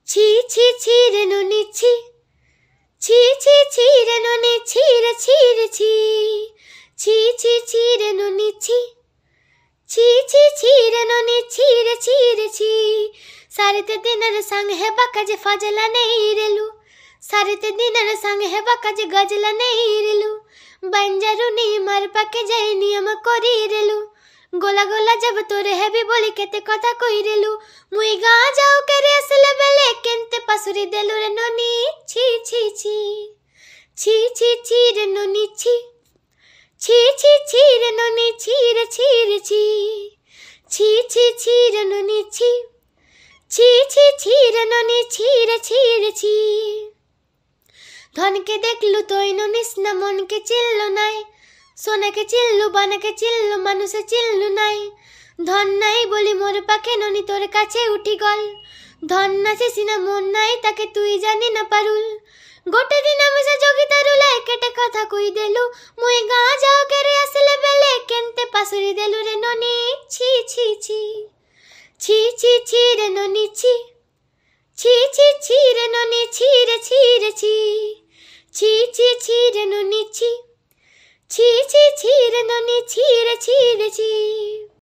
ছি ছি ছি রে ননি ছি, ছি ছি ছি রে ননি ছি রে ছি রে ছি, ছি ছি ছি রে ননি ছি, ছি ছি ছি রে ননি ছি রে ছি রে ছি। सारे दिनर संग है बकज फजला नहीं रेलू, सारे दिनर संग है बकज गजला नहीं रेलू, बंजरू नी मर पके जाए नियम करी रेलू, गोला गोला जब तोरे है भी बोली केते कथा कोई रेलू, मुई गा जाओ के रेसले बेले केंते पसुरी देलू रे नोनी छी छी छी, छी छी छी रे नोनी छी, छी छी छी रे नोनी छी रे छी रे छी, छी छी छी रे नोनी छी, ছি ছি ছি রে ননি ছি রে ছি রে ছি। ধনকে দেখলু তৈনু নিসনা মনকে চিল্লু নাই, সোনাকে চিল্লু বানাকে চিল্লু মানুষে চিল্লু নাই, ধন নাই বলি মোর পাখে ননি তোর কাছে উঠি গল, ধন নাচে সিনা মন নাই তাকে তুই জানি না পারুল, গোটে দিন আমি সে যোগী তারুলাই কেটে কথা কই দেলু, মুই গাঁ যাও কেরে আসলে বেলে কেনতে পাসুরি দেলু রে ননি ছি ছি ছি, ছি ছি ছি রে ননি ছি, ছি ছি ছি রে ননি ছি রে ছি রে ছি, ছি ছি ছি রে ননি ছি, ছি ছি ছি রে ননি ছি রে ছি রে ছি।